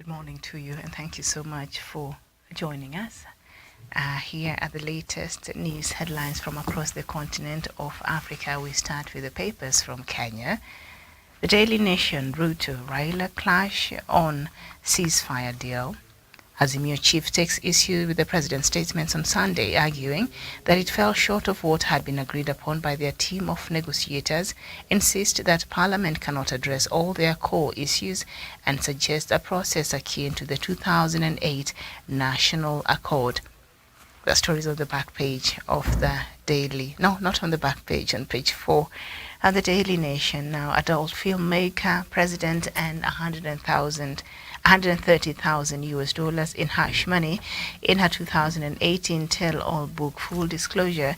morning to you, and thank you so much for joining us. Here are the latest news headlines from across the continent of Africa. We start with the papers from Kenya. The Daily Nation, Ruto, Raila clash on ceasefire deal. Azimio chief takes issue with the president's statements on Sunday, arguing that it fell short of what had been agreed upon by their team of negotiators, insist that Parliament cannot address all their core issues, and suggest a process akin to the 2008 National Accord. The stories on the back page of the Daily, no, not on the back page, on page 4. And the Daily Nation now, adult filmmaker, president, and 130,000 US dollars in hush money in her 2018 tell-all book Full Disclosure.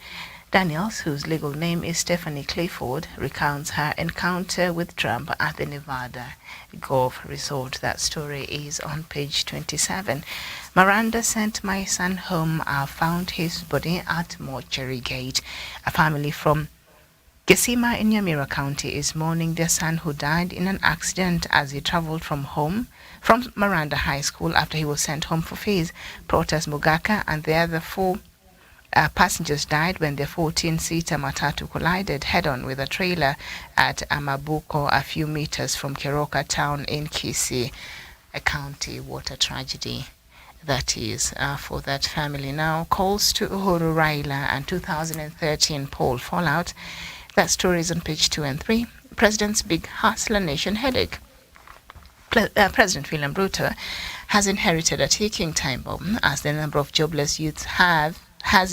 Daniels, whose legal name is Stephanie Clifford, recounts her encounter with Trump at the Nevada Golf Resort. That story is on page 27. Miranda sent my son home. I found his body at mortuary gate. A family from Gesima in Nyamira County is mourning their son who died in an accident as he traveled from Miranda High School after he was sent home for fees. Protas Mugaka and the other four passengers died when their 14-seater matatu collided head-on with a trailer at Amabuko, a few meters from Keroka town in Kisii, a county. What a tragedy that is for that family. Now, calls to Uhuru Raila and 2013 poll fallout. That story is on page 2 and 3. President's big hustler nation headache. President William Ruto has inherited a ticking time bomb as the number of jobless youths has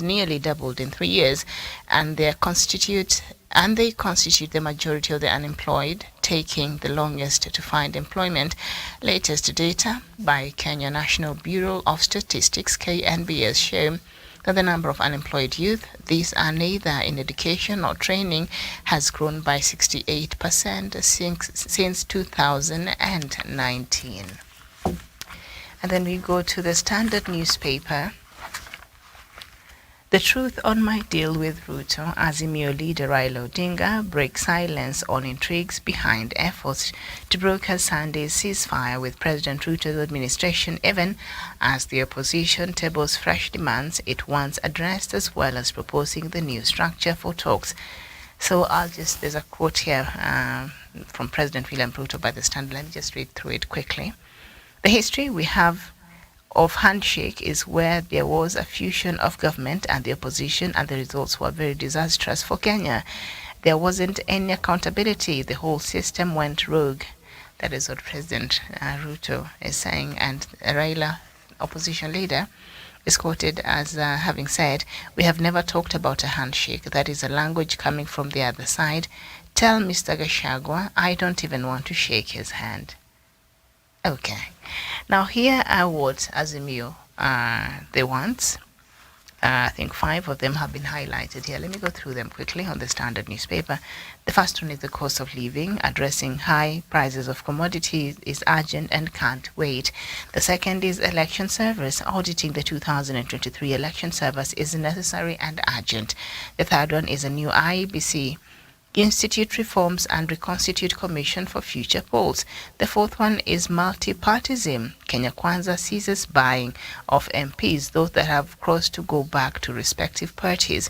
nearly doubled in 3 years, and they constitute the majority of the unemployed, taking the longest to find employment. Latest data by Kenya National Bureau of Statistics (KNBS) show that the number of unemployed youth, these are neither in education nor training, has grown by 68% since 2019. And then we go to the Standard newspaper. The truth on my deal with Ruto. Azimio leader Raila Odinga breaks silence on intrigues behind efforts to broker Sunday's ceasefire with President Ruto's administration, even as the opposition tables fresh demands it once addressed, as well as proposing the new structure for talks. So there's a quote here from President William Ruto by the Standard. Let me just read through it quickly. The history we have of handshake is where there was a fusion of government and the opposition, and the results were very disastrous for Kenya. There wasn't any accountability. The whole system went rogue. That is what President Ruto is saying. And Raila, opposition leader, is quoted as having said, "We have never talked about a handshake. That is a language coming from the other side. Tell Mr. Gachagua I don't even want to shake his hand." Okay. Now here are what Azimio they want. I think 5 of them have been highlighted here. Let me go through them quickly on the Standard newspaper. The first one is the cost of living. Addressing high prices of commodities is urgent and can't wait. The second is election service. Auditing the 2023 election service is necessary and urgent. The third one is a new IEBC. Institute reforms and reconstitute commission for future polls. The fourth one is multi-partyism. Kenya Kwanza ceases buying of MPs, those that have crossed to go back to respective parties.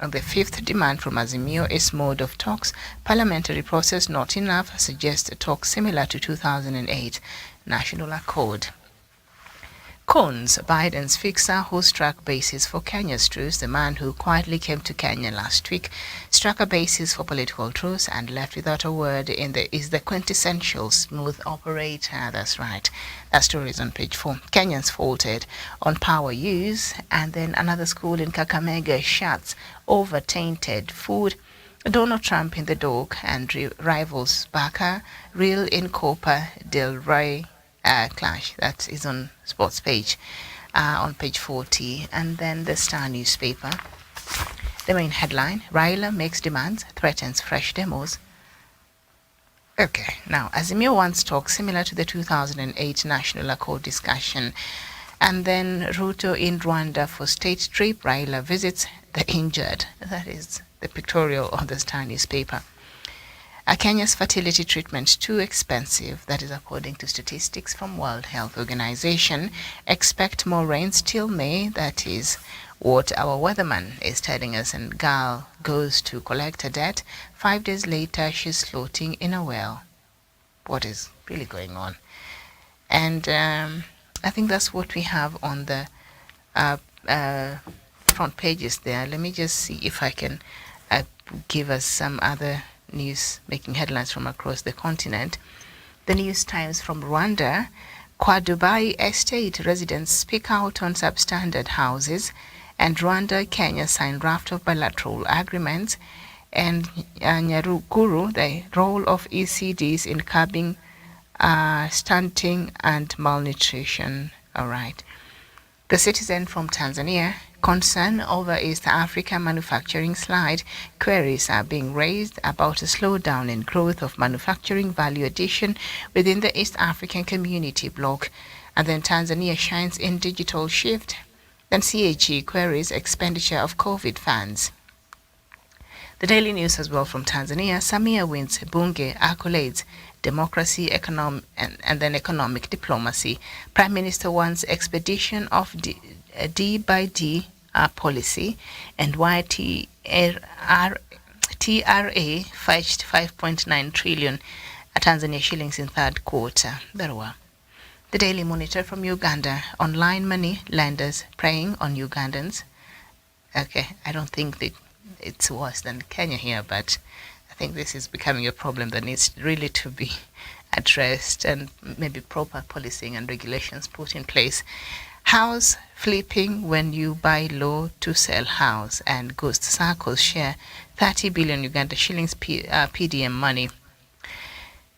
And the fifth demand from Azimio is mode of talks. Parliamentary process not enough, suggests a talk similar to 2008 National Accord. Coons, Biden's fixer who struck bases for Kenya's truce. The man who quietly came to Kenya last week struck a basis for political truce and left without a word is the quintessential smooth operator. That's right. That story is on page 4. Kenyans faltered on power use, and then another school in Kakamega shuts over tainted food. Donald Trump in the dock and rivals Baka, real in Copa del Rey clash. That is on sports page on page 40. And then the Star newspaper, the main headline, Raila makes demands, threatens fresh demos. Okay, now Azimio wants talk similar to the 2008 National Accord discussion. And then Ruto in Rwanda for state trip. Raila visits the injured. That is the pictorial of the Star newspaper. Kenya's fertility treatment too expensive. That is according to statistics from World Health Organization. Expect more rains till May. That is what our weatherman is telling us. And girl goes to collect her debt. 5 days later, she's floating in a well. What is really going on? And I think that's what we have on the front pages there. Let me just see if I can give us some other news making headlines from across the continent. The News Times from Rwanda. Kwa Dubai estate residents speak out on substandard houses, and Rwanda, Kenya sign raft of bilateral agreements. And Nyaruguru, the role of ECDs in curbing stunting and malnutrition. All right. The Citizen from Tanzania. Concern over East Africa manufacturing slide. Queries are being raised about a slowdown in growth of manufacturing value addition within the East African Community bloc. And then Tanzania shines in digital shift. Then CAG queries expenditure of COVID funds. The Daily News as well from Tanzania. Samia wins Bunge accolades. Democracy, and then economic diplomacy. Prime Minister wants expedition of D by D policy, and why TRA fetched 5.9 trillion Tanzania shillings in third quarter. Barua. The Daily Monitor from Uganda. Online money lenders preying on Ugandans. Okay, I don't think that it's worse than Kenya here, but I think this is becoming a problem that needs really to be addressed, and maybe proper policing and regulations put in place. House flipping when you buy low to sell house, and ghost circles share 30 billion Uganda shillings PDM money.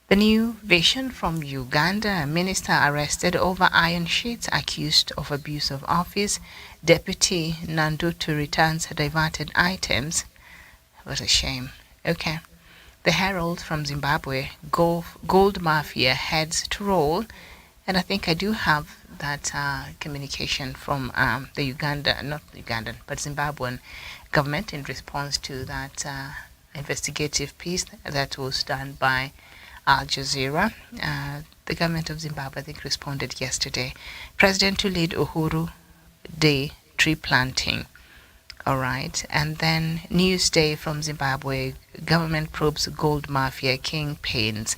The New Vision from Uganda. Minister arrested over iron sheets accused of abuse of office. Deputy Nandutu returns diverted items. What a shame. Okay. The Herald from Zimbabwe. Gold mafia heads to roll. And I think I do have that communication from the Zimbabwean government in response to that investigative piece that was done by Al Jazeera. The government of Zimbabwe, I think, responded yesterday. President to lead Uhuru Day tree planting. All right. And then Newsday from Zimbabwe. Government probes gold mafia kingpins.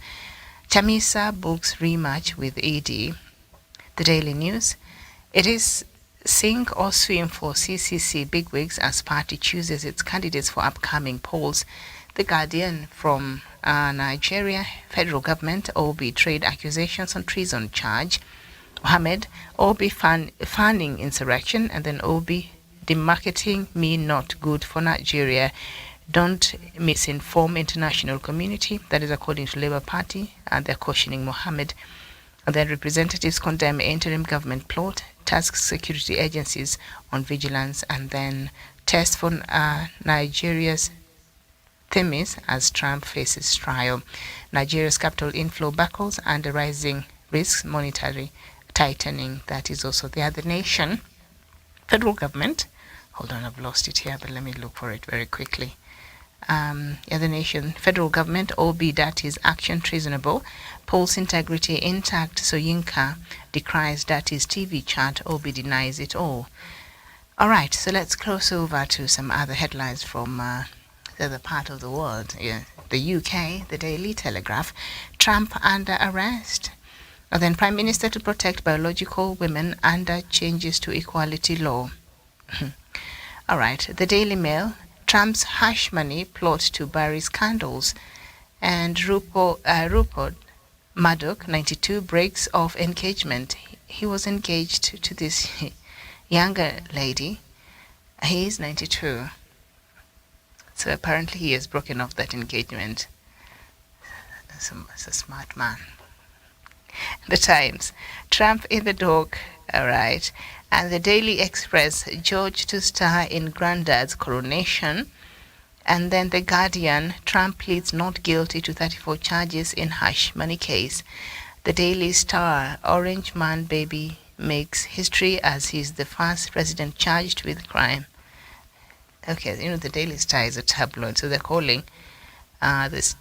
Chamisa books rematch with ED. The Daily News. It is sink or swim for CCC bigwigs as party chooses its candidates for upcoming polls. The Guardian from Nigeria. Federal government Obi trade accusations on treason charge. Mohammed Obi fanning insurrection, and then Obi demarketing me not good for Nigeria. Don't misinform international community. That is according to Labour Party, and they're cautioning Mohammed. And then representatives condemn interim government plot, task security agencies on vigilance, and then test for Nigeria's Themis as Trump faces trial. Nigeria's capital inflow buckles under rising risks, monetary tightening. That is also the other nation. Federal government. Hold on, I've lost it here, but let me look for it very quickly. The nation, federal government, OB, that is action treasonable. Polls integrity intact. Soyinka decries that is TV chat. OB denies it all. All right, so let's cross over to some other headlines from the other part of the world. Yeah. The UK, the Daily Telegraph. Trump under arrest. And then Prime Minister to protect biological women under changes to equality law. All right, the Daily Mail. Trump's hush money plot to bury scandals. And Rupert Murdoch, 92, breaks off engagement. He was engaged to this younger lady. He is 92. So apparently he has broken off that engagement. It's a smart man. The Times. Trump in the dock. All right. And the Daily Express, George to star in Granddad's coronation. And then the Guardian, Trump pleads not guilty to 34 charges in hush money case. The Daily Star, Orange Man baby makes history as he's the first president charged with crime. Okay, the Daily Star is a tabloid, so they're calling this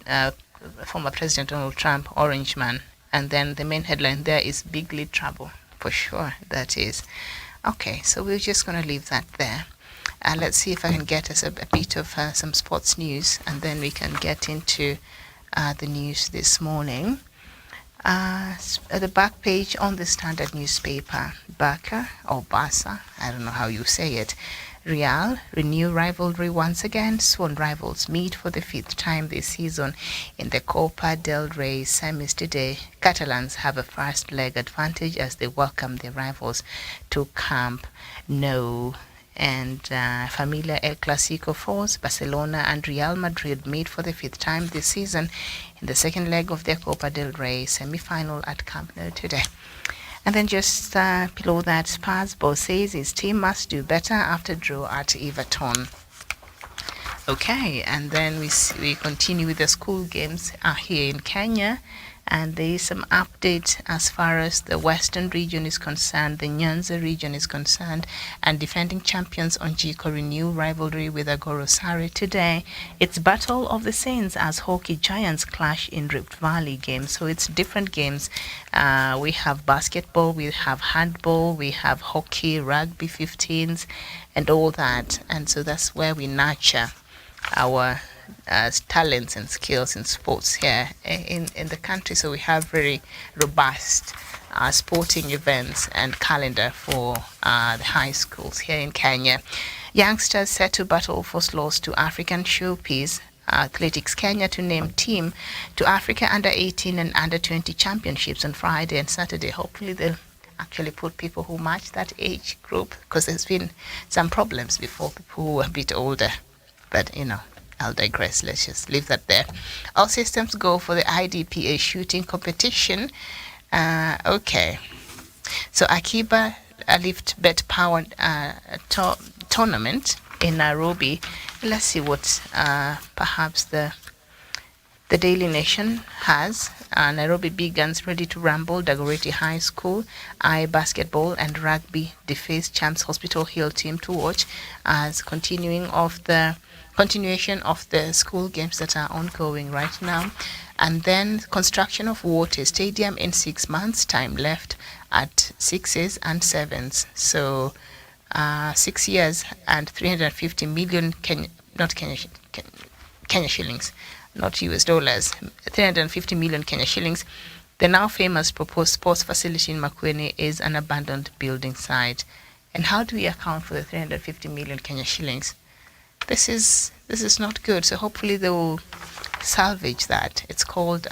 former President Donald Trump, Orange Man. And then the main headline there is Big Lead Trouble. For sure, that is. Okay, so we're just going to leave that there. Let's see if I can get us a bit of some sports news, and then we can get into the news this morning. At the back page on the Standard newspaper, Basa, I don't know how you say it, Real renew rivalry once again. Swan rivals meet for the 5th time this season in the Copa del Rey semis today. Catalans have a first leg advantage as they welcome their rivals to Camp Nou. And Familia El Clasico fours, Barcelona and Real Madrid meet for the 5th time this season in the second leg of their Copa del Rey semi-final at Camp Nou today. And then just below that, Spurs boss says his team must do better after draw at Everton. Okay, and then we continue with the school games here in Kenya. And there is some update as far as the Western region is concerned, the Nyanza region is concerned, and defending champions Onjiko renew rivalry with Agorosari today. It's Battle of the Saints as hockey giants clash in Rift Valley games. So it's different games. We have basketball, we have handball, we have hockey, rugby 15s, and all that. And so that's where we nurture our talents and skills in sports here in the country. So we have very robust sporting events and calendar for the high schools here in Kenya. Youngsters set to battle for slots to African showpiece. Athletics Kenya to name team to Africa under 18 and under 20 championships on Friday and Saturday. Hopefully they'll actually put people who match that age group, because there's been some problems before, people who are a bit older. But, I'll digress. Let's just leave that there. All systems go for the IDPA shooting competition. Okay. So Akiba Lift Bet Power tournament in Nairobi. Let's see what perhaps the Daily Nation has. Nairobi Big Guns ready to rumble. Dagoretti High School, basketball and rugby deface Champs Hospital Hill team to watch as continuation of the school games that are ongoing right now. And then construction of water stadium in 6 months, time left at 6s and 7s. So 6 years and 350 million Kenya shillings, not US dollars, 350 million Kenya shillings. The now famous proposed sports facility in Makueni is an abandoned building site. And how do we account for the 350 million Kenya shillings? This is not good. So hopefully they will salvage that. It's called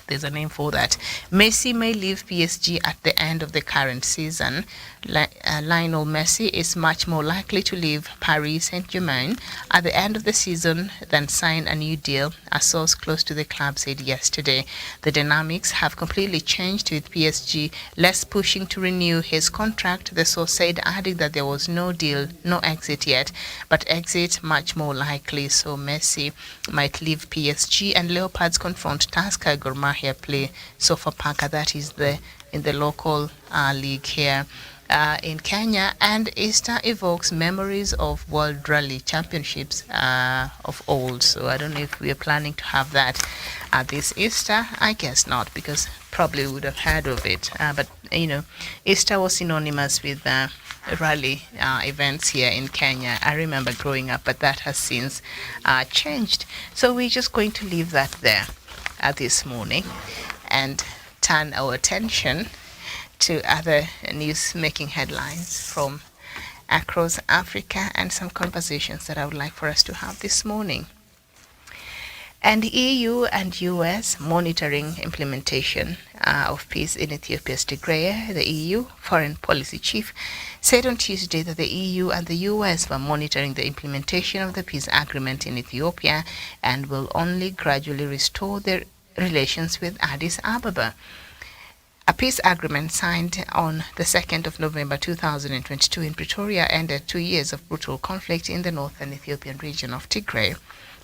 there's a name for that. Messi may leave PSG at the end of the current season. Lionel Messi is much more likely to leave Paris Saint-Germain at the end of the season than sign a new deal, a source close to the club said yesterday. The dynamics have completely changed, with PSG less pushing to renew his contract, the source said, adding that there was no deal, no exit yet, but exit much more likely. So Messi might leave PSG and Leopards confront Tusker. Gor Mahia play Sofapaka, that is in the local league here in Kenya. And Easter evokes memories of World Rally Championships of old. So I don't know if we are planning to have that this Easter. I guess not, because probably would have heard of it. But Easter was synonymous with rally events here in Kenya. I remember growing up, but that has since changed. So we're just going to leave that there this morning and turn our attention to other news-making headlines from across Africa and some conversations that I would like for us to have this morning. And EU and US monitoring implementation of peace in Ethiopia's Tigray. The EU Foreign Policy Chief said on Tuesday that the EU and the US were monitoring the implementation of the peace agreement in Ethiopia and will only gradually restore their relations with Addis Ababa. A peace agreement signed on the 2nd of November 2022 in Pretoria ended 2 years of brutal conflict in the northern Ethiopian region of Tigray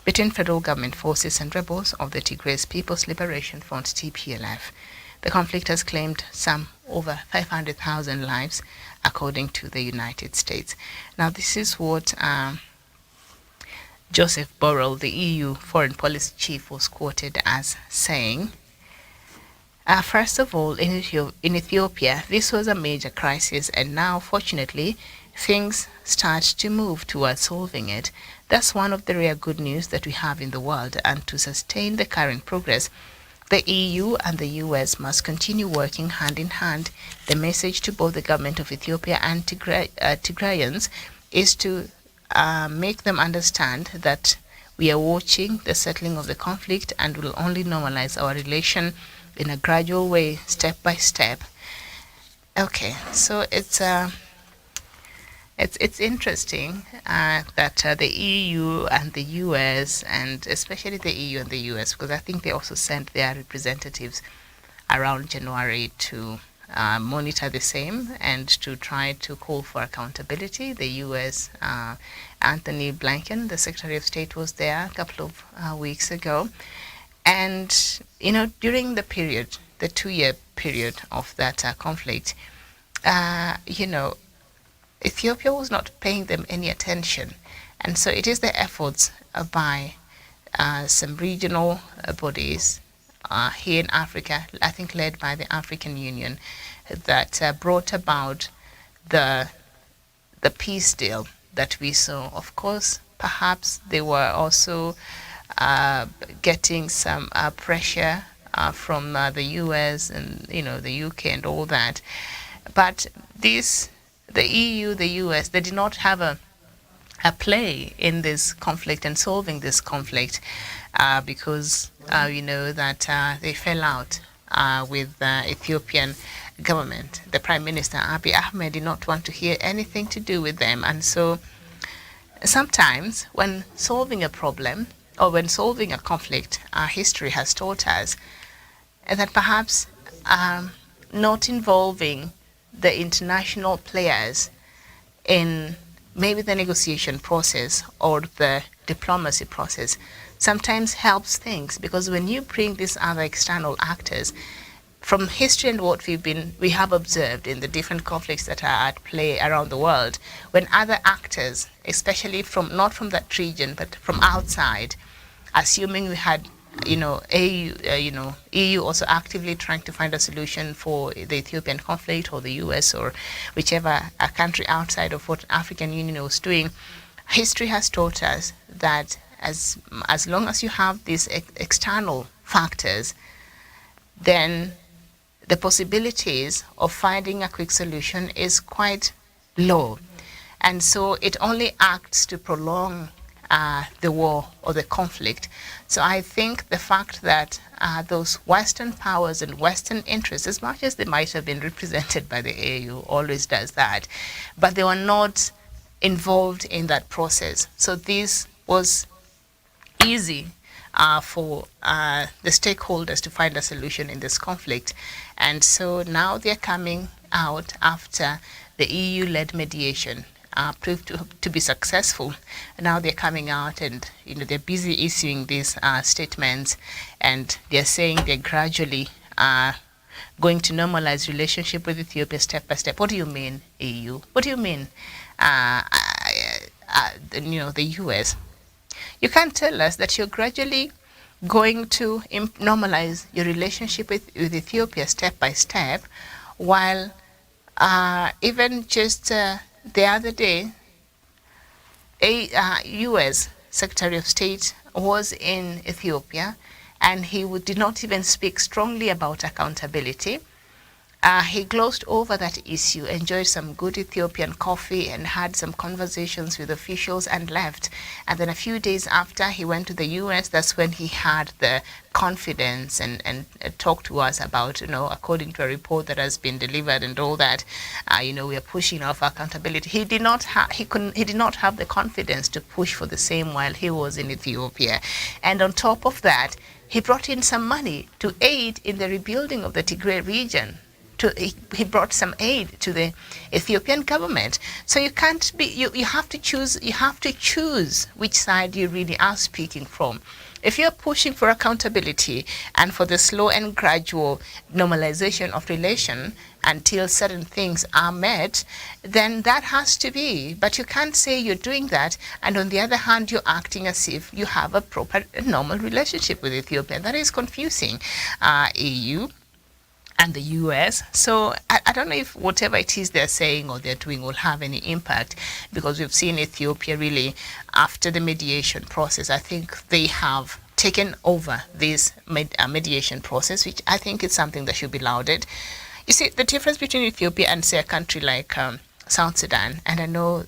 between federal government forces and rebels of the Tigray People's Liberation Front TPLF. The conflict has claimed some over 500,000 lives, according to the United States. Now, this is what Joseph Borrell, the EU foreign policy chief, was quoted as saying, first of all, in Ethiopia, this was a major crisis, and now, fortunately, things start to move towards solving it. That's one of the rare good news that we have in the world, and to sustain the current progress, the EU and the US must continue working hand in hand. The message to both the government of Ethiopia and Tigrayans is to make them understand that we are watching the settling of the conflict and will only normalize our relation in a gradual way, step by step. Okay, so it's interesting that the EU and the US, and especially the EU and the US, because I think they also sent their representatives around January to monitor the same and to try to call for accountability. The US, Anthony Blinken, the Secretary of State, was there a couple of weeks ago. And, during the period, the 2-year period of that conflict, Ethiopia was not paying them any attention. And so it is the efforts by some regional bodies here in Africa, I think led by the African Union, that brought about the peace deal that we saw. Of course, perhaps they were also getting some pressure from the US and, the UK and all that. But the EU, the US, they did not have a play in this conflict and solving this conflict because we know that they fell out with the Ethiopian government. The Prime Minister, Abiy Ahmed, did not want to hear anything to do with them. And so sometimes when solving a problem or when solving a conflict, our history has taught us that perhaps not involving the international players in maybe the negotiation process or the diplomacy process sometimes helps things, because when you bring these other external actors, from history and what we have observed in the different conflicts that are at play around the world, when other actors, especially not from that region but from outside, assuming we had EU also actively trying to find a solution for the Ethiopian conflict, or the US, or whichever a country outside of what African Union was doing, history has taught us that as long as you have these external factors, then the possibilities of finding a quick solution is quite low. And so it only acts to prolong the war or the conflict. So I think the fact that those Western powers and Western interests, as much as they might have been represented by the AU, always does that, but they were not involved in that process. So this was easy for the stakeholders to find a solution in this conflict. And so now they're coming out after the EU-led mediation proved to be successful. Now they're coming out and they're busy issuing these statements, and they're saying they're gradually going to normalize relationship with Ethiopia step by step. What do you mean, EU? What do you mean, the US? You can't tell us that you're gradually going to normalize your relationship with Ethiopia step by step, while even just the other day, a U.S. Secretary of State was in Ethiopia, and he did not even speak strongly about accountability. He glossed over that issue, enjoyed some good Ethiopian coffee, and had some conversations with officials and left. And then a few days after he went to the U.S., that's when he had the confidence and talked to us about, according to a report that has been delivered and all that, we are pushing off accountability. He did not have the confidence to push for the same while he was in Ethiopia. And on top of that, he brought in some money to aid in the rebuilding of the Tigray region. he brought some aid to the Ethiopian government. So you can't be, you have to choose which side you really are speaking from. If you're pushing for accountability and for the slow and gradual normalization of relation until certain things are met, then that has to be. But you can't say you're doing that, and on the other hand, you're acting as if you have a proper, normal relationship with Ethiopia. That is confusing. EU and the US. So I don't know if whatever it is they're saying or they're doing will have any impact, because we've seen Ethiopia really, after the mediation process, I think they have taken over this mediation process, which I think is something that should be lauded. You see, the difference between Ethiopia and, say, a country like South Sudan, and I know,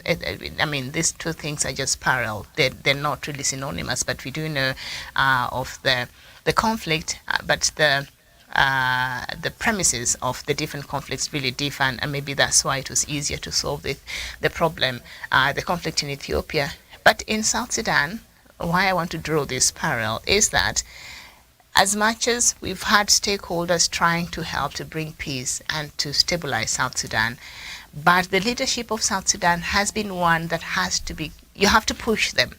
I mean, these two things are just parallel. They're not really synonymous, but we do know of the conflict, but the premises of the different conflicts really differ, and maybe that's why it was easier to solve the problem, the conflict in Ethiopia. But in South Sudan, why I want to draw this parallel is that as much as we've had stakeholders trying to help to bring peace and to stabilize South Sudan, but the leadership of South Sudan has been one that has to be, you have to push them.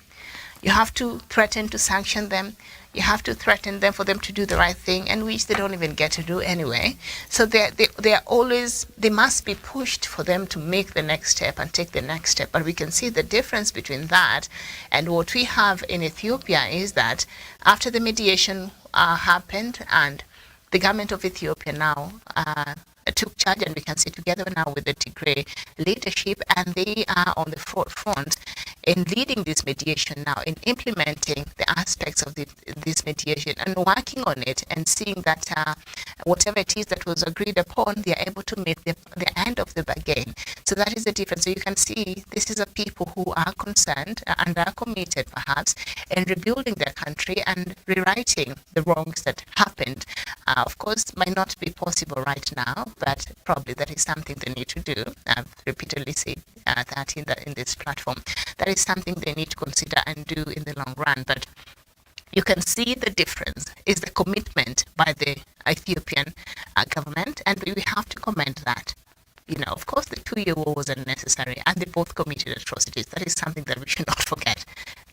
You have to threaten to sanction them. You have to threaten them for them to do the right thing, and which they don't even get to do anyway. So they are always, they must be pushed for them to make the next step and take the next step. But we can see the difference between that and what we have in Ethiopia is that after the mediation happened, and the government of Ethiopia now took charge, and we can see together now with the Tigray leadership, and they are on the forefront in leading this mediation now, in implementing the aspects of this mediation and working on it, and seeing that whatever it is that was agreed upon, they are able to meet the end of the bargain. So that is the difference. So you can see this is a people who are concerned and are committed perhaps in rebuilding their country and rewriting the wrongs that happened. Of course, might not be possible right now, but probably that is something they need to do. I've repeatedly said that in this platform. That is something they need to consider and do in the long run. But you can see the difference is the commitment by the Ethiopian government, and we have to commend that. You know, of course, the 2-year war was unnecessary, and they both committed atrocities. That is something that we should not forget.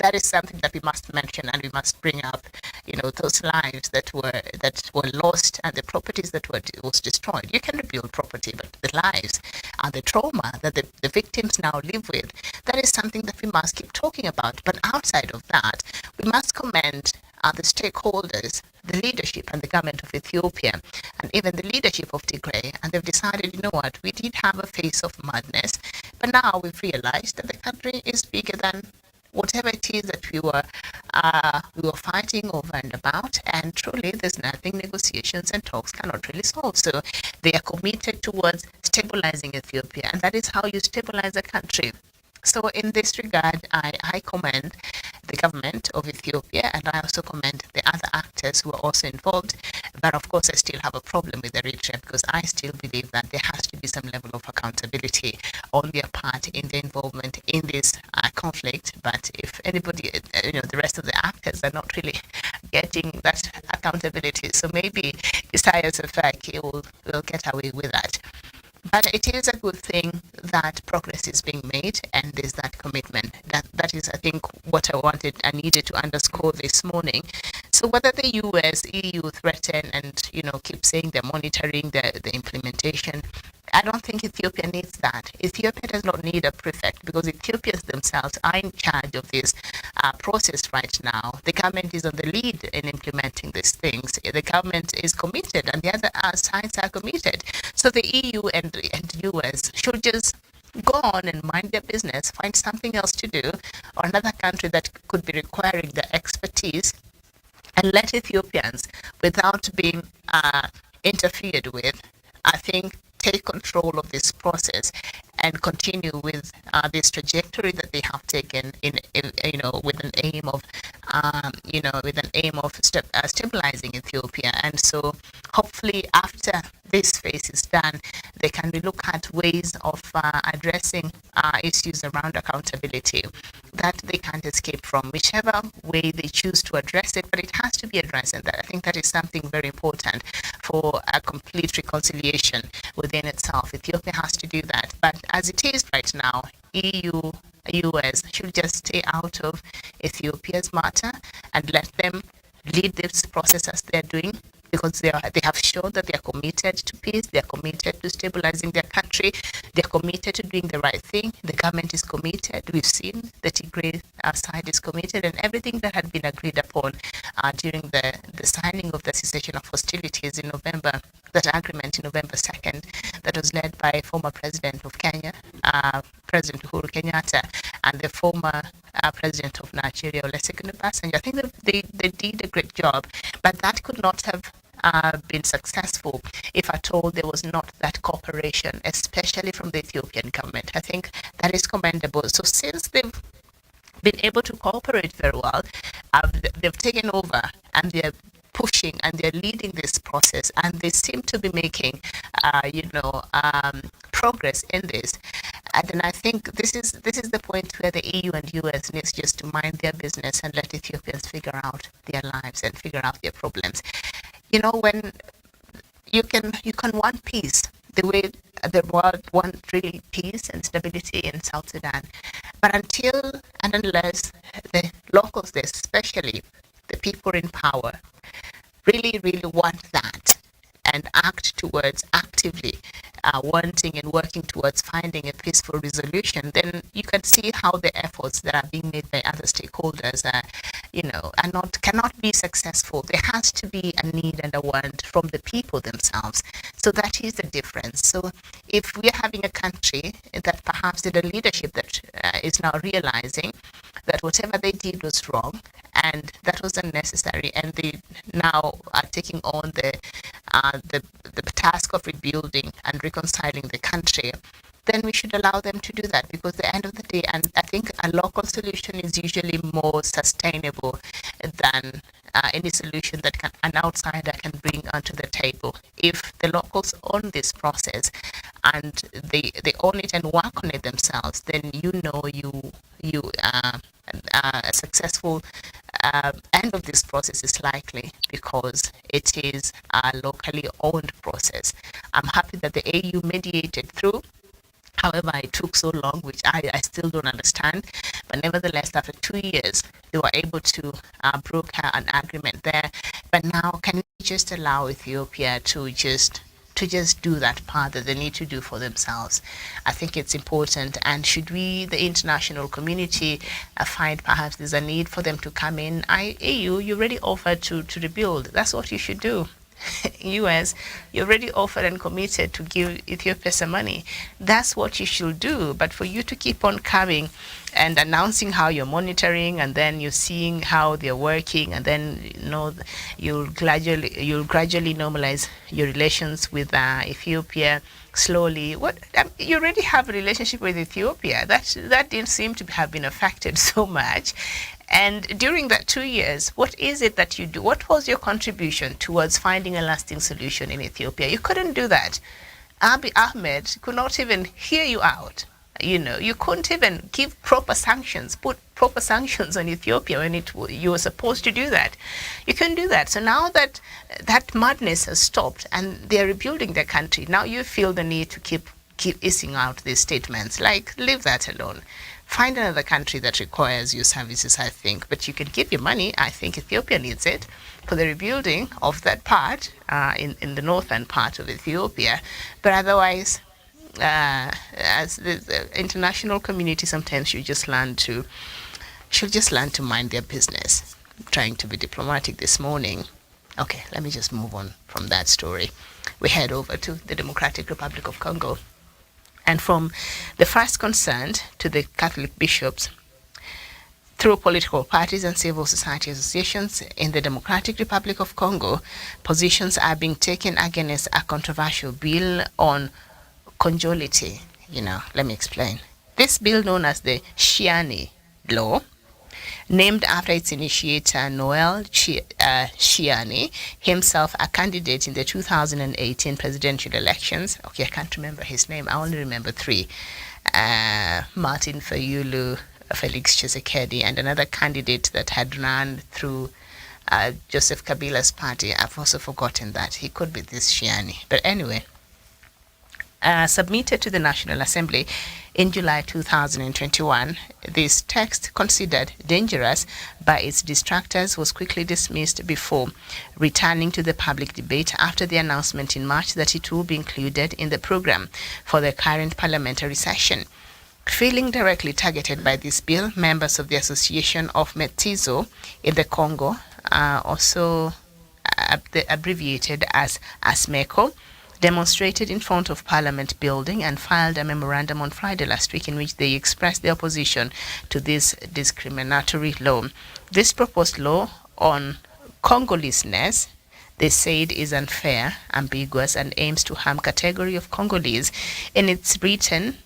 That is something that we must mention, and we must bring up, you know, those lives that were lost and the properties that was destroyed. You can rebuild property, but the lives and the trauma that the victims now live with, that is something that we must keep talking about. But outside of that, we must commend the stakeholders, the leadership and the government of Ethiopia, and even the leadership of Tigray, and they've decided, you know what, we did have a phase of madness, but now we've realized that the country is bigger than whatever it is that we were fighting over and about, and truly there's nothing negotiations and talks cannot really solve. So they are committed towards stabilizing Ethiopia, and that is how you stabilize a country. So in this regard, I commend the government of Ethiopia, and I also commend the other actors who are also involved. But of course, I still have a problem with Eritrea, because I still believe that there has to be some level of accountability on their part in the involvement in this conflict. But if anybody, you know, the rest of the actors are not really getting that accountability, so maybe Isaias Afwerki will get away with that. But it is a good thing that progress is being made, and there's that commitment. That is, I think, what I needed to underscore this morning. So whether the US, EU threaten and, you know, keep saying they're monitoring the implementation, I don't think Ethiopia needs that. Ethiopia does not need a prefect, because Ethiopians themselves are in charge of this process right now. The government is on the lead in implementing these things. The government is committed, and the other sides are committed. So the EU and US should just go on and mind their business, find something else to do, or another country that could be requiring the expertise, and let Ethiopians, without being interfered with, I think, take control of this process and continue with this trajectory that they have taken in, you know, with an aim of with an aim of stabilizing Ethiopia. And so hopefully after this phase is done, they can relook at ways of addressing issues around accountability that they can't escape from, whichever way they choose to address it, but it has to be addressed. And that, I think that is something very important for a complete reconciliation within itself. Ethiopia has to do that. But as it is right now, EU, US should just stay out of Ethiopia's matter and let them lead this process as they're doing, because they have shown that they are committed to peace, they are committed to stabilizing their country, they are committed to doing the right thing. The government is committed. We've seen the Tigray side is committed, and everything that had been agreed upon during the signing of the cessation of hostilities in November, that agreement in November 2nd, that was led by former president of Kenya, President Uhuru Kenyatta, and the former president of Nigeria, Olusegun Obasanjo. I think they did a great job, but that could not have been successful if at all there was not that cooperation, especially from the Ethiopian government. I think that is commendable. So since they've been able to cooperate very well, they've taken over and they're pushing and they're leading this process, and they seem to be making progress in this. And I think this is the point where the EU and US needs just to mind their business and let Ethiopians figure out their lives and figure out their problems. When you can want peace the way the world wants really peace and stability in South Sudan, but until and unless the locals, especially the people in power, really want that and act towards actively wanting and working towards finding a peaceful resolution, then you can see how the efforts that are being made by other stakeholders cannot be successful. There has to be a need and a want from the people themselves. So that is the difference. So if we are having a country that perhaps the leadership that is now realizing that whatever they did was wrong and that was unnecessary, and they now are taking on the task of rebuilding and reconciling the country, then we should allow them to do that, because at the end of the day, and I think a local solution is usually more sustainable than any solution that an outsider can bring onto the table. If the locals own this process and they own it and work on it themselves, then a successful end of this process is likely, because it is a locally owned process. I'm happy that the AU mediated through. However, it took so long, which I still don't understand. But nevertheless, after 2 years, they were able to broker an agreement there. But now, can we just allow Ethiopia to just do that part that they need to do for themselves? I think it's important. And should we, the international community, find perhaps there's a need for them to come in? AU, you already offered to rebuild. That's what you should do. US, you already offered and committed to give Ethiopia some money. That's what you should do. But for you to keep on coming and announcing how you're monitoring, and then you're seeing how they're working, and then you'll gradually normalize your relations with Ethiopia slowly. You already have a relationship with Ethiopia. That didn't seem to have been affected so much. And during that 2 years, what is it that you do? What was your contribution towards finding a lasting solution in Ethiopia? You couldn't do that. Abiy Ahmed could not even hear you out. You couldn't even give proper sanctions, put proper sanctions on Ethiopia when you were supposed to do that. You couldn't do that. So now that madness has stopped and they're rebuilding their country, now you feel the need to keep issuing out these statements. Like, leave that alone. Find another country that requires your services, I think. But you can give your money. I think Ethiopia needs it for the rebuilding of that part in the northern part of Ethiopia. But otherwise, as the international community sometimes should just learn to mind their business. I'm trying to be diplomatic this morning. Okay, let me just move on from that story. We head over to the Democratic Republic of Congo. And from the first concerned to the Catholic bishops, through political parties and civil society associations in the Democratic Republic of Congo, positions are being taken against a controversial bill on conjoinity. Let me explain. This bill, known as the Shiani Law, Named after its initiator, Noel Shiani, himself a candidate in the 2018 presidential elections. Okay, I can't remember his name. I only remember three. Martin Fayulu, Felix Tshisekedi, and another candidate that had run through Joseph Kabila's party. I've also forgotten that. He could be this Shiani. But anyway, submitted to the National Assembly in July 2021, this text, considered dangerous by its detractors, was quickly dismissed before returning to the public debate after the announcement in March that it will be included in the program for the current parliamentary session. Feeling directly targeted by this bill, members of the Association of Mestizo in the Congo, also abbreviated as ASMECO, demonstrated in front of Parliament building and filed a memorandum on Friday last week in which they expressed their opposition to this discriminatory law. This proposed law on Congoleseness, they said, is unfair, ambiguous, and aims to harm category of Congolese. In its written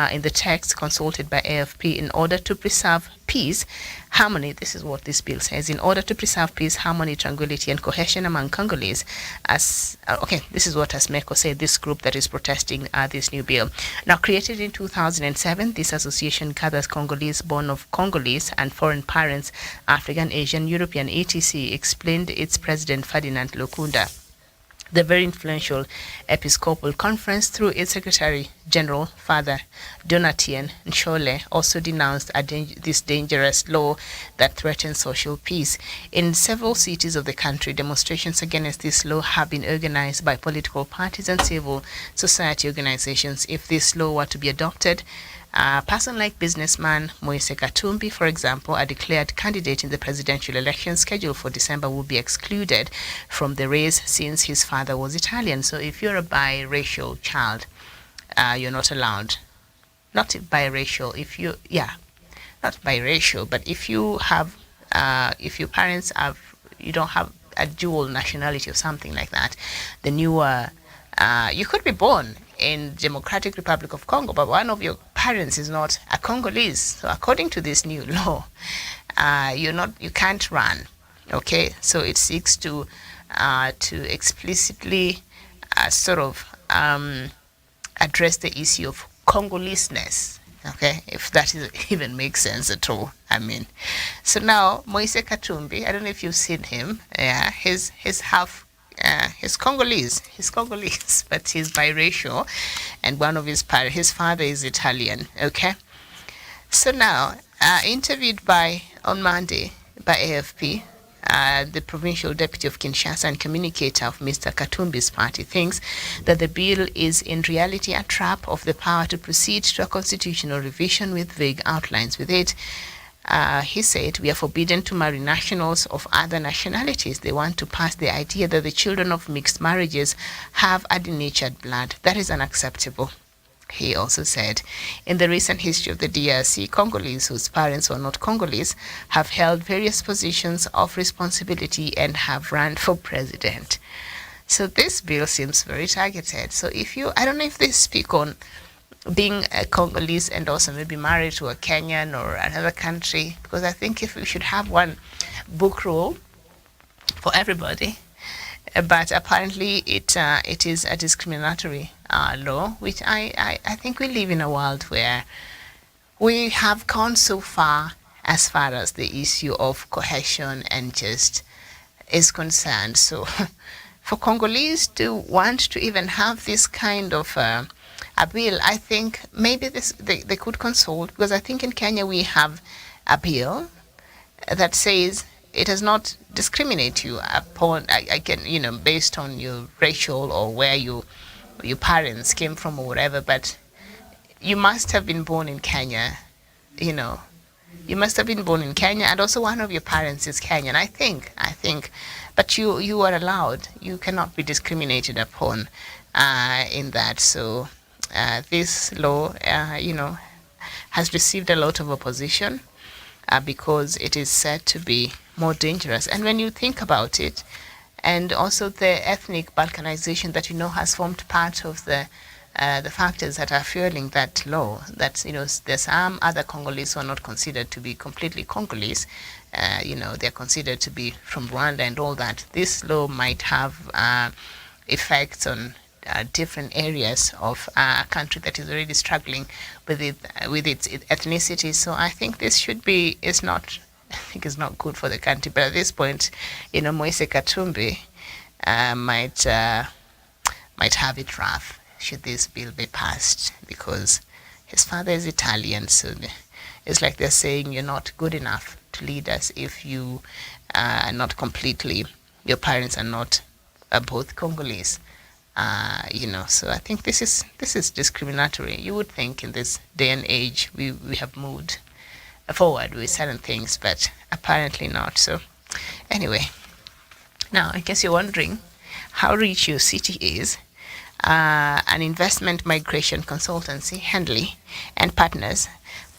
in the text consulted by AFP, in order to preserve peace, harmony, this is what this bill says, in order to preserve peace, harmony, tranquility, and cohesion among Congolese, this is what ASMECO said, this group that is protesting this new bill. Now, created in 2007, this association gathers Congolese born of Congolese and foreign parents, African, Asian, European, etc., explained its president, Ferdinand Lokunda. The very influential Episcopal Conference, through its Secretary General, Father Donatien Nshole, also denounced this dangerous law that threatens social peace. In several cities of the country, demonstrations against this law have been organized by political parties and civil society organizations. If this law were to be adopted, a person like businessman Moise Katumbi, for example, a declared candidate in the presidential election scheduled for December, will be excluded from the race since his father was Italian. So if you're a biracial child, you're not allowed. Not biracial, not biracial, but if you have, if your parents have, you don't have a dual nationality or something like that, then you could be born in Democratic Republic of Congo, but one of your parents is not a Congolese. So according to this new law, you can't run. Okay, so it seeks to explicitly address the issue of Congoleseness. Okay, if that even makes sense at all. I mean, so now Moise Katumbi, I don't know if you've seen him. Yeah, he's half. He's Congolese, but he's biracial, and one of his father is Italian. Okay, so now interviewed on Monday by AFP, the provincial deputy of Kinshasa and communicator of Mr. Katumbi's party thinks that the bill is in reality a trap of the power to proceed to a constitutional revision with vague outlines. With it, he said, we are forbidden to marry nationals of other nationalities. They want to pass the idea that the children of mixed marriages have a denatured blood. That is unacceptable. He also said, in the recent history of the DRC, Congolese whose parents were not Congolese have held various positions of responsibility and have run for president. So this bill seems very targeted. So I don't know if they speak on being a Congolese and also maybe married to a Kenyan or another country, because I think if we should have one book rule for everybody, but apparently it is a discriminatory law, which I think we live in a world where we have gone so far as the issue of cohesion and just is concerned. So for Congolese to want to even have this kind of a bill, I think maybe they could consult, because I think in Kenya we have a bill that says it does not discriminate you upon, based on your racial or where your parents came from or whatever, but you must have been born in Kenya, you must have been born in Kenya, and also one of your parents is Kenyan, I think, but you are allowed, you cannot be discriminated upon in that. So this law, has received a lot of opposition because it is said to be more dangerous. And when you think about it, and also the ethnic balkanization that has formed part of the the factors that are fueling that law. That there's some other Congolese who are not considered to be completely Congolese. They're considered to be from Rwanda and all that. This law might have effects on different areas of a country that is already struggling with its ethnicity. So I think this is not good for the country. But at this point, Moise Katumbi might have it rough should this bill be passed, because his father is Italian. So it's like they're saying you're not good enough to lead us if you are not completely, your parents are not both Congolese. So I think this is discriminatory. You would think in this day and age we have moved forward with certain things, but apparently not. So anyway, now I guess you're wondering how rich your city is. An investment migration consultancy, Henley and Partners,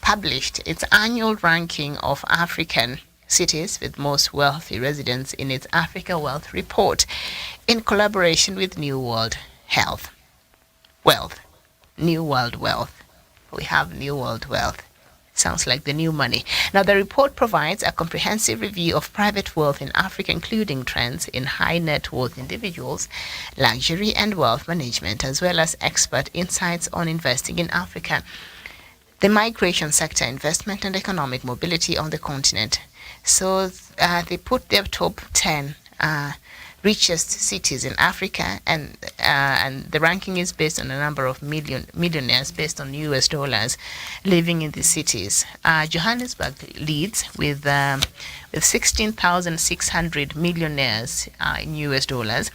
published its annual ranking of African cities with most wealthy residents in its Africa Wealth Report in collaboration with New World Wealth. New World Wealth. We have New World Wealth. Sounds like the new money. Now, the report provides a comprehensive review of private wealth in Africa, including trends in high net worth individuals, luxury and wealth management, as well as expert insights on investing in Africa, the migration sector, investment and economic mobility on the continent. So they put their top 10 richest cities in Africa, and the ranking is based on a number of millionaires based on US dollars living in the cities. Johannesburg leads with 16,600 millionaires in US dollars,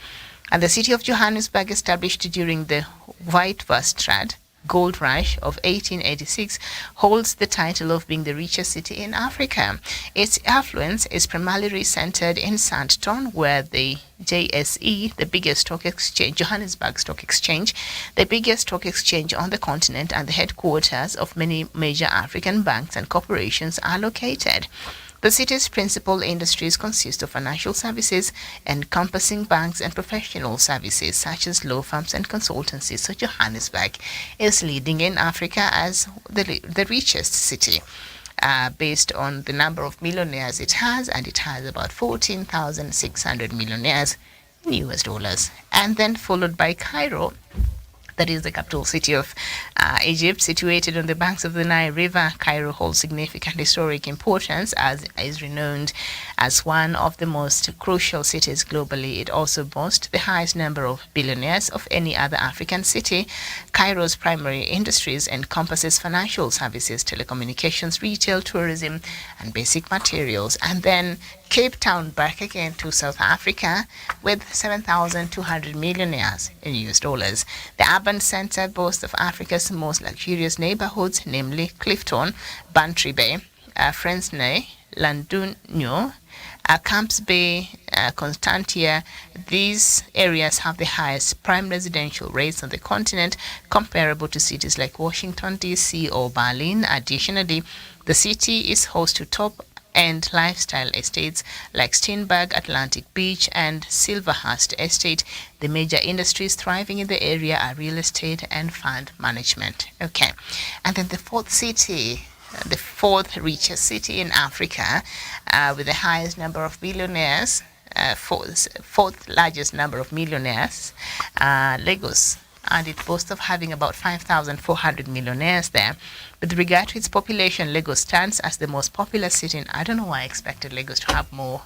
and the city of Johannesburg, established during the Witwatersrand gold rush of 1886, holds the title of being the richest city in Africa. Its affluence is primarily centered in Sandton, where the JSE, the biggest stock exchange, Johannesburg Stock Exchange, the biggest stock exchange on the continent and the headquarters of many major African banks and corporations, are located. The city's principal industries consist of financial services, encompassing banks and professional services such as law firms and consultancies. So Johannesburg is leading in Africa as the richest city, based on the number of millionaires it has, and it has about 14,600 millionaires in US dollars. And then followed by Cairo, that is the capital city of Egypt, situated on the banks of the Nile River. Cairo holds significant historic importance, as is renowned as one of the most crucial cities globally. It also boasts the highest number of billionaires of any other African city. Cairo's primary industries encompasses financial services, telecommunications, retail, tourism, and basic materials. And then Cape Town, back again to South Africa, with 7,200 millionaires in US dollars. The urban center boasts of Africa's most luxurious neighborhoods, namely Clifton, Bantry Bay, Fresnay, Landunyo, Camps Bay, Constantia. These areas have the highest prime residential rates on the continent, comparable to cities like Washington, D.C. or Berlin. Additionally, the city is host to top-end lifestyle estates like Steenberg, Atlantic Beach, and Silverhurst Estate. The major industries thriving in the area are real estate and fund management. Okay, and then the fourth richest city in Africa, with the highest number of billionaires, fourth largest number of millionaires, Lagos, and it boasts of having about 5,400 millionaires there. With regard to its population, Lagos stands as the most popular city. I don't know why I expected Lagos to have more,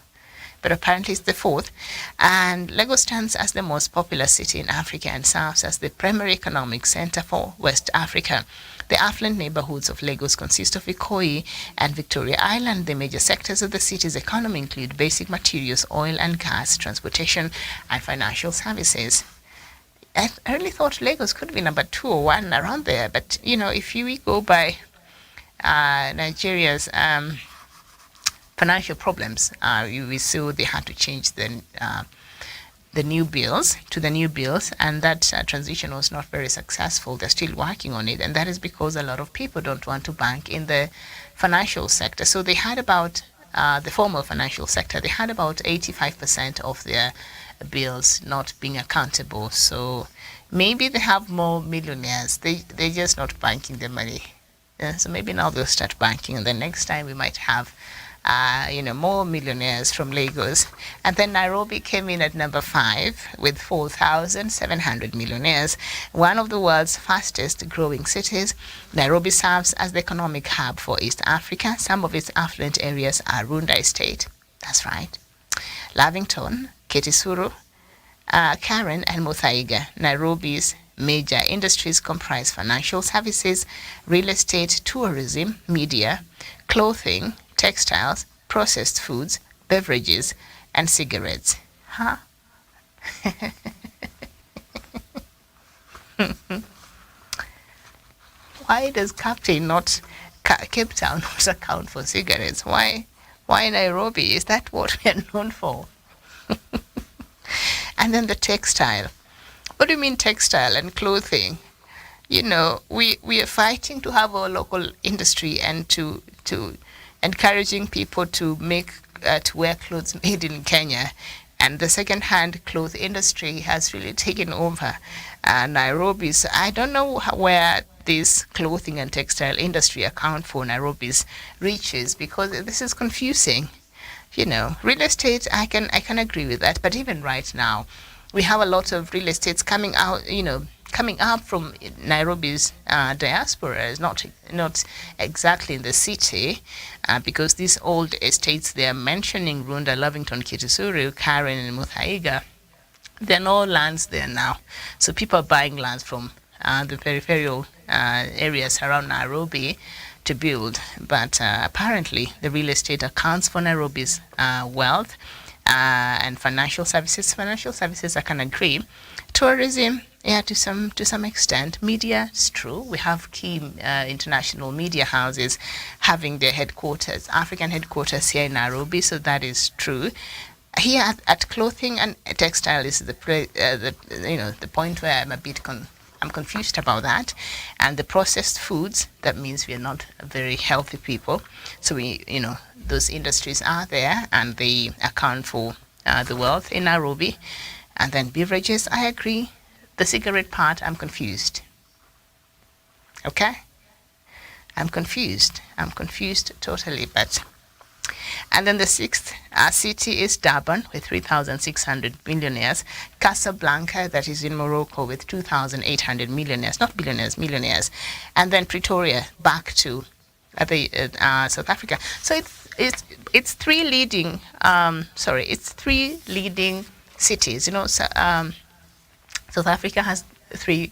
but apparently it's the fourth. And Lagos stands as the most popular city in Africa and serves as the primary economic center for West Africa. The affluent neighborhoods of Lagos consist of Ikoyi and Victoria Island. The major sectors of the city's economy include basic materials, oil and gas, transportation, and financial services. I really thought Lagos could be number 2 or 1 around there, but if we go by Nigeria's financial problems, we saw they had to change the new bills to the new bills, and that transition was not very successful. They're still working on it, and that is because a lot of people don't want to bank in the financial sector. So they had about the formal financial sector, they had about 85% of their bills not being accountable. So maybe they have more millionaires. They're just not banking the money. So maybe now they'll start banking, and then next time we might have more millionaires from Lagos. And then Nairobi came in at number 5 with 4,700 millionaires. One of the world's fastest growing cities, Nairobi serves as the economic hub for East Africa. Some of its affluent areas are Runda Estate, that's right, Lavington, Ketisuru, Karen, and Muthaiga. Nairobi's major industries comprise financial services, real estate, tourism, media, clothing, textiles, processed foods, beverages, and cigarettes. Huh? Why does Cape Town not account for cigarettes? Why Nairobi? Is that what we are known for? And then the textile. What do you mean textile and clothing? We are fighting to have our local industry and to encouraging people to wear clothes made in Kenya, and the second-hand cloth industry has really taken over Nairobi's. I don't know where this clothing and textile industry account for Nairobi's riches, because this is confusing. Real estate, I can agree with that, but even right now, we have a lot of real estates coming up from Nairobi's diaspora, not exactly in the city, because these old estates they are mentioning, Runda, Lavington, Kitisuru, Karen, and Muthaiga, they're all lands there now. So people are buying lands from the peripheral areas around Nairobi to build. But apparently the real estate accounts for Nairobi's wealth and financial services. Financial services, I can agree. Tourism, yeah, to some extent. Media, it's true. We have key international media houses having their headquarters, African headquarters here in Nairobi, so that is true. Here at clothing and textile is the point where I'm a bit I'm confused about that. And the processed foods, that means we are not very healthy people. So those industries are there and they account for the wealth in Nairobi. And then beverages, I agree. The cigarette part, I'm confused. Okay? I'm confused totally, but... And then the sixth city is Durban with 3,600 millionaires. Casablanca, that is in Morocco, with 2,800 millionaires, not billionaires, millionaires. And then Pretoria, back to South Africa. So it's three leading cities. South Africa has three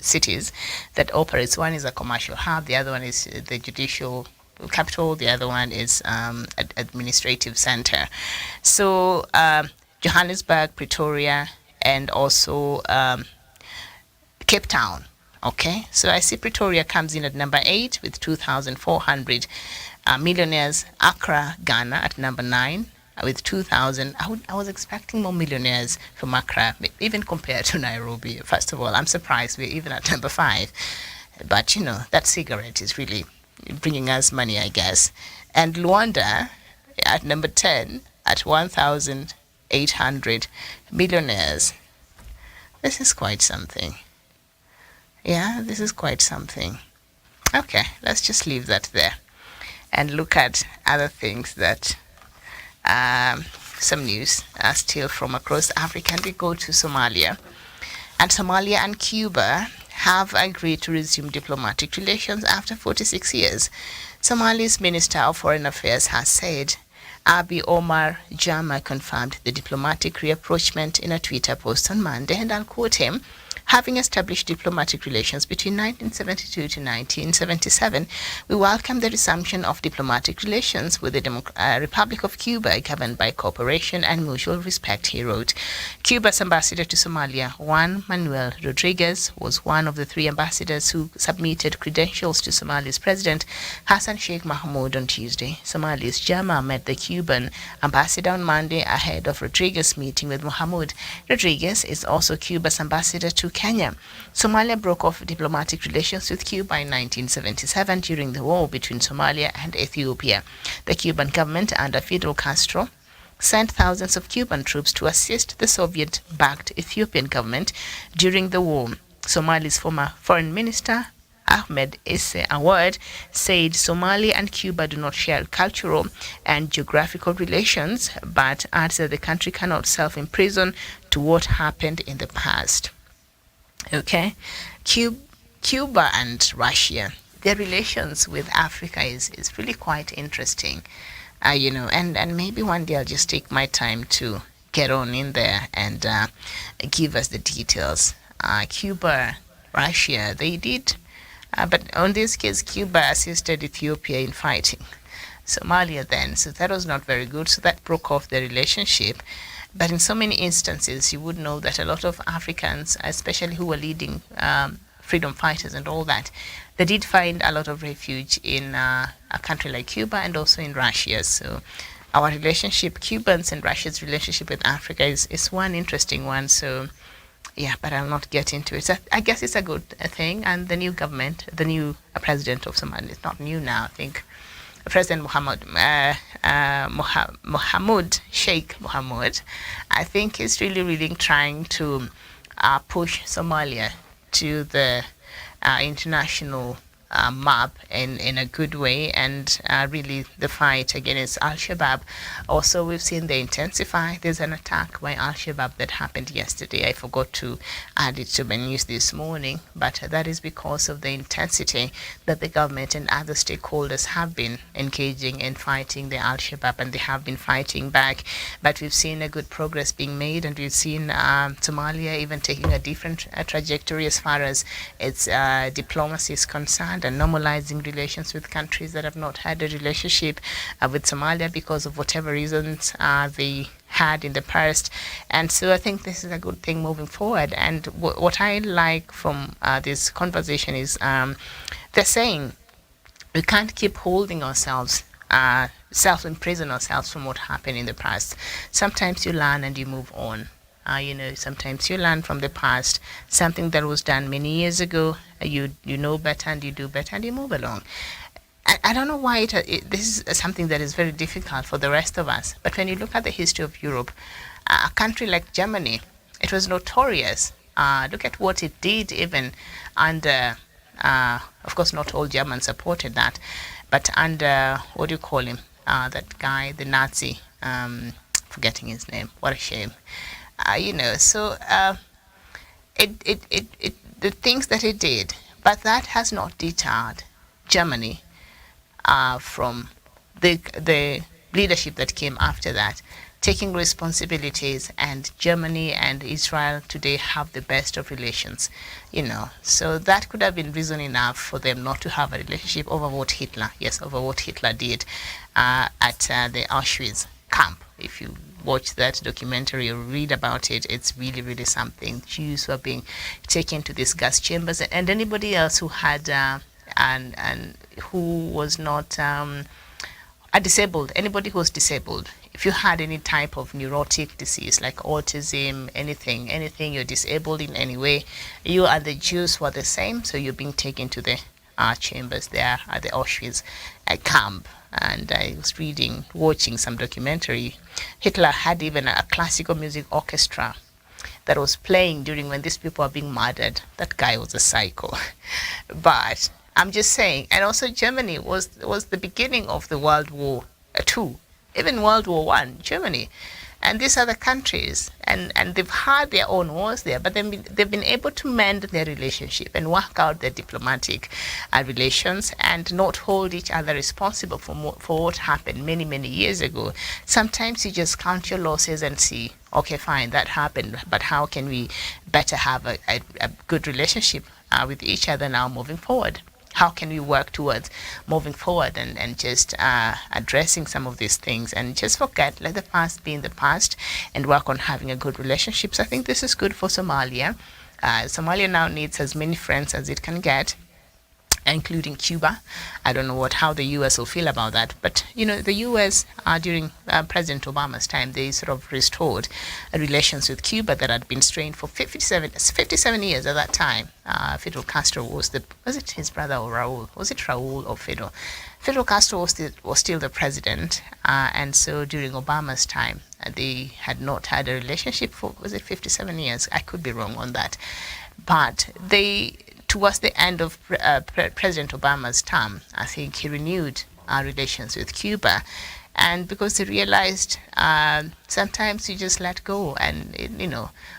cities that operates. One is a commercial hub, the other one is the judicial capital, the other one is administrative center. So Johannesburg, Pretoria, and also Cape Town. Okay, so I see Pretoria comes in at number 8 with 2,400 millionaires. Accra, Ghana at number 9 with 2,000. I was expecting more millionaires from Accra, even compared to Nairobi. First of all, I'm surprised we're even at number 5. But that cigarette is really bringing us money, I guess. And Luanda at number 10 at 1,800 millionaires. This is quite something. Yeah, this is quite something. Okay, let's just leave that there and look at other things that some news still from across Africa. And we go to Somalia. And Somalia and Cuba have agreed to resume diplomatic relations after 46 years. Somalia's Minister of Foreign Affairs has said. Abiy Omar Jama confirmed the diplomatic rapprochement in a Twitter post on Monday, and I'll quote him. Having established diplomatic relations between 1972 to 1977, we welcome the resumption of diplomatic relations with the Republic of Cuba, governed by cooperation and mutual respect, he wrote. Cuba's ambassador to Somalia, Juan Manuel Rodriguez, was one of the 3 ambassadors who submitted credentials to Somalia's President Hassan Sheikh Mohamud on Tuesday. Somalia's Jama met the Cuban ambassador on Monday ahead of Rodriguez's meeting with Mohamud. Rodriguez is also Cuba's ambassador to Kenya. Somalia broke off diplomatic relations with Cuba in 1977 during the war between Somalia and Ethiopia. The Cuban government under Fidel Castro sent thousands of Cuban troops to assist the Soviet-backed Ethiopian government during the war. Somalia's former foreign minister, Ahmed Isse Awad, said Somalia and Cuba do not share cultural and geographical relations, but adds that the country cannot self-imprison to what happened in the past. Okay, Cuba and Russia, their relations with Africa is really quite interesting, and maybe one day I'll just take my time to get on in there and give us the details. Cuba, Russia, they did, but on this case, Cuba assisted Ethiopia in fighting Somalia then, so that was not very good, so that broke off the relationship. But in so many instances, you would know that a lot of Africans, especially who were leading freedom fighters and all that, they did find a lot of refuge in a country like Cuba and also in Russia. So our relationship, Cubans and Russia's relationship with Africa is one interesting one. So yeah, but I'll not get into it. So I guess it's a good thing. And the new government, the new president of Somalia, it's not new now, I think. President Mohammed Sheikh Mohammed, I think is really trying to push Somalia to the international map in a good way, and really the fight against Al-Shabaab. Also, we've seen they intensify. There's an attack by Al-Shabaab that happened yesterday. I forgot to add it to my news this morning, but that is because of the intensity that the government and other stakeholders have been engaging in fighting the Al-Shabaab, and they have been fighting back. But we've seen a good progress being made, and we've seen Somalia even taking a different trajectory as far as its diplomacy is concerned, and normalizing relations with countries that have not had a relationship with Somalia because of whatever reasons they had in the past. And so I think this is a good thing moving forward. And what I like from this conversation is they're saying we can't keep holding ourselves, self-imprison ourselves from what happened in the past. Sometimes you learn and you move on. Sometimes you learn from the past, something that was done many years ago. You know better and you do better and you move along. I don't know why this is something that is very difficult for the rest of us. But when you look at the history of Europe, a country like Germany, it was notorious. Look at what it did even under, of course, not all Germans supported that, but under, what do you call him? That guy, the Nazi, forgetting his name. What a shame. The things that it did, but that has not deterred Germany from the leadership that came after that, taking responsibilities, and Germany and Israel today have the best of relations, So that could have been reason enough for them not to have a relationship over what Hitler did at the Auschwitz camp. If you watch that documentary or read about it, it's really something. Jews were being taken to these gas chambers, and anybody else who had and who was not disabled, anybody who was disabled, if you had any type of neurotic disease like autism, anything, you're disabled in any way, you and the Jews were the same, so you're being taken to the chambers there at the Auschwitz camp. And I was watching some documentary. Hitler had even a classical music orchestra that was playing during when these people were being murdered. That guy was a psycho. But I'm just saying, and also Germany was the beginning of the World War II, even World War I, Germany. And these other countries, and they've had their own wars there, but they've been able to mend their relationship and work out their diplomatic relations and not hold each other responsible for what happened many years ago. Sometimes you just count your losses and see, okay, fine, that happened, but how can we better have a good relationship with each other now moving forward? How can we work towards moving forward and just addressing some of these things and just forget, let the past be in the past and work on having a good relationship. So I think this is good for Somalia. Somalia now needs as many friends as it can get. including Cuba. I don't know how the U.S. will feel about that. But, the U.S. During President Obama's time, they sort of restored relations with Cuba that had been strained for 57 years at that time. Fidel Castro was it his brother or Raul? Was it Raul or Fidel? Fidel Castro was still the president. And so during Obama's time, they had not had a relationship for, was it 57 years? I could be wrong on that. But towards the end of President Obama's term, I think he renewed our relations with Cuba. And because they realized sometimes you just let go and,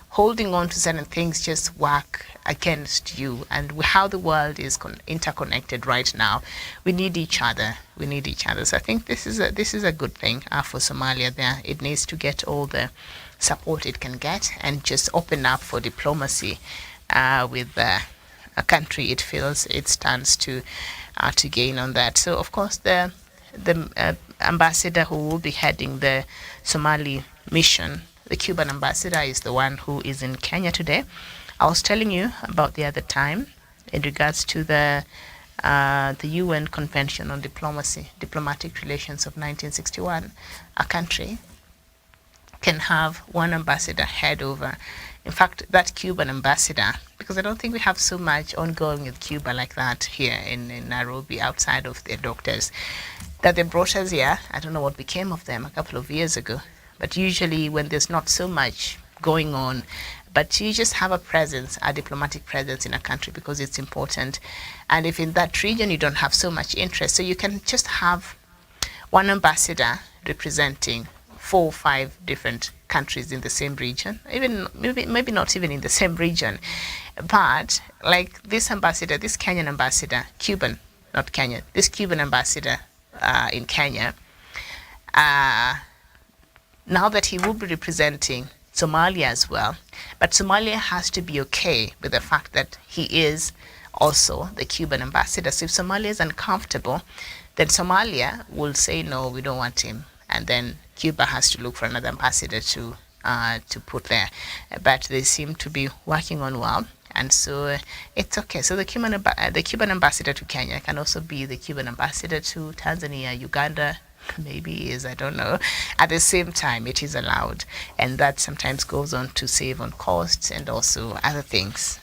holding on to certain things just work against you. And how the world is interconnected right now, we need each other. So I think this is a good thing for Somalia there. It needs to get all the support it can get and just open up for diplomacy with a country it feels it stands to gain on that. So of course the ambassador who will be heading the Somali mission, the Cuban ambassador, is the one who is in Kenya today. I was telling you about the other time in regards to the UN Convention on Diplomatic Relations of 1961. A country can have one ambassador head over. In fact, that Cuban ambassador, because I don't think we have so much ongoing with Cuba like that here in Nairobi outside of their doctors, that they brought us here. I don't know what became of them a couple of years ago. But usually when there's not so much going on, but you just have a diplomatic presence in a country because it's important. And if in that region you don't have so much interest, so you can just have one ambassador representing 4 or 5 different countries in the same region, even maybe not even in the same region, but like this Kenyan ambassador, Cuban ambassador in Kenya, now that he will be representing Somalia as well, but Somalia has to be okay with the fact that he is also the Cuban ambassador. So if Somalia is uncomfortable, then Somalia will say, no, we don't want him. And then Cuba has to look for another ambassador to put there. But they seem to be working on well. And so it's okay. So the Cuban ambassador to Kenya can also be the Cuban ambassador to Tanzania, Uganda, maybe is, I don't know. At the same time, it is allowed. And that sometimes goes on to save on costs and also other things.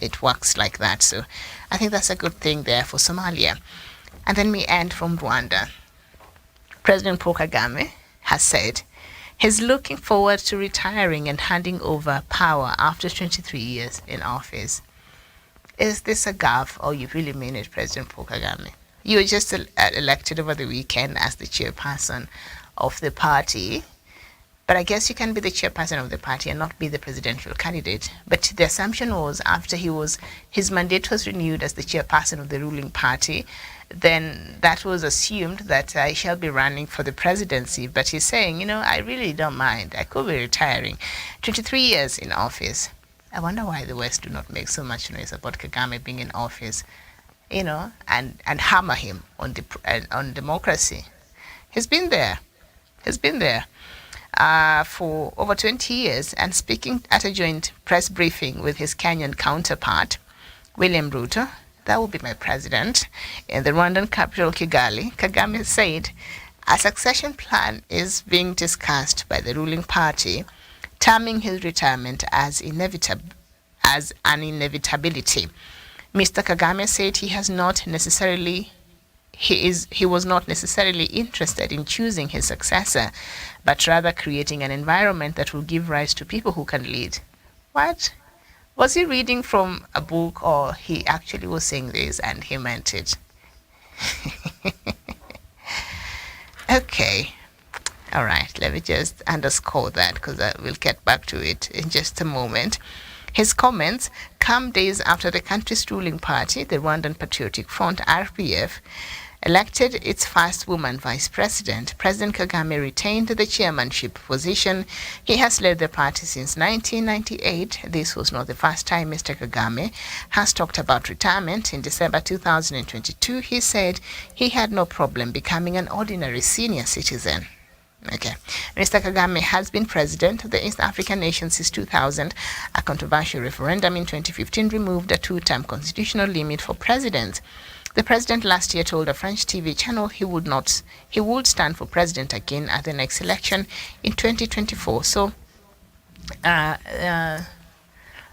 It works like that. So I think that's a good thing there for Somalia. And then we end from Rwanda. President Paul Kagame has said he's looking forward to retiring and handing over power after 23 years in office. Is this a gaffe, or you really mean it, President Paul Kagame? You were just elected over the weekend as the chairperson of the party, but I guess you can be the chairperson of the party and not be the presidential candidate. But the assumption was after his mandate was renewed as the chairperson of the ruling party, then that was assumed that I shall be running for the presidency. But he's saying, I really don't mind. I could be retiring. 23 years in office. I wonder why the West do not make so much noise about Kagame being in office, and hammer him on democracy. He's been there. For over 20 years, and speaking at a joint press briefing with his Kenyan counterpart, William Ruto, that will be my president, in the Rwandan capital Kigali, Kagame said a succession plan is being discussed by the ruling party, terming his retirement as an inevitability. Mr. Kagame said he was not necessarily interested in choosing his successor, but rather creating an environment that will give rise to people who can lead. What? Was he reading from a book, or he actually was saying this and he meant it? Okay. All right. Let me just underscore that because we'll get back to it in just a moment. His comments come days after the country's ruling party, the Rwandan Patriotic Front, RPF, elected its first woman vice president. President Kagame retained the chairmanship position. He has led the party since 1998. This was not the first time Mr. Kagame has talked about retirement. In December 2022, he said he had no problem becoming an ordinary senior citizen. Okay. Mr. Kagame has been president of the East African nation since 2000. A controversial referendum in 2015 removed a two-term constitutional limit for presidents. The president last year told a French TV channel he would stand for president again at the next election in 2024. So,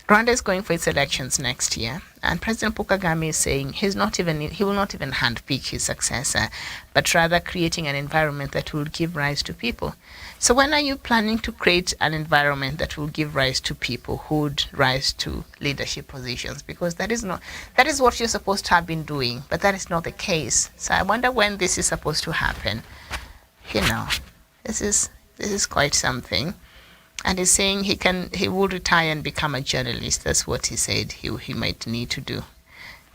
Rwanda is going for its elections next year, and President Paul Kagame is saying he will not even handpick his successor, but rather creating an environment that will give rise to people. So when are you planning to create an environment that will give rise to people who would rise to leadership positions? Because that is what you're supposed to have been doing, but that is not the case. So I wonder when this is supposed to happen. This is quite something. And he's saying he will retire and become a journalist. That's what he said he might need to do.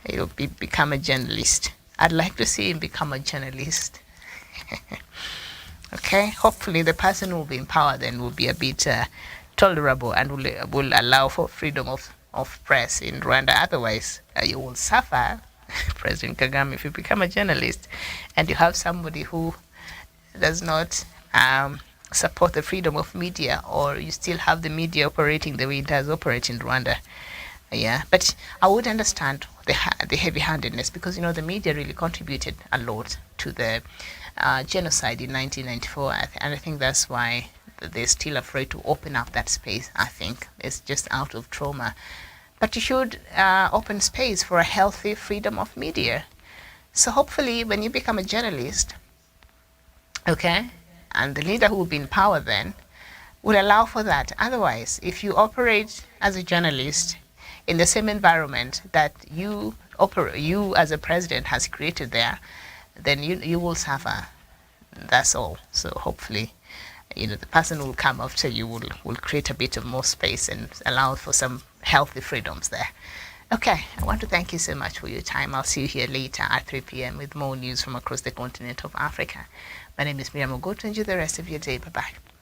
He'll become a journalist. I'd like to see him become a journalist. Okay, hopefully the person who will be in power then will be a bit tolerable and will allow for freedom of press in Rwanda. Otherwise, you will suffer, President Kagame, if you become a journalist and you have somebody who does not support the freedom of media, or you still have the media operating the way it does operate in Rwanda. Yeah, but I would understand the heavy-handedness, because the media really contributed a lot to the genocide in 1994, and I think that's why they're still afraid to open up that space. I think it's just out of trauma. But you should open space for a healthy freedom of media. So hopefully when you become a journalist, okay, and the leader who will be in power then will allow for that. Otherwise, if you operate as a journalist in the same environment that you as a president has created there, then you will suffer. That's all. So hopefully, the person who will come after you will create a bit of more space and allow for some healthy freedoms there. Okay, I want to thank you so much for your time. I'll see you here later at 3 p.m. with more news from across the continent of Africa. My name is Miriam Ogoto. Enjoy the rest of your day. Bye-bye.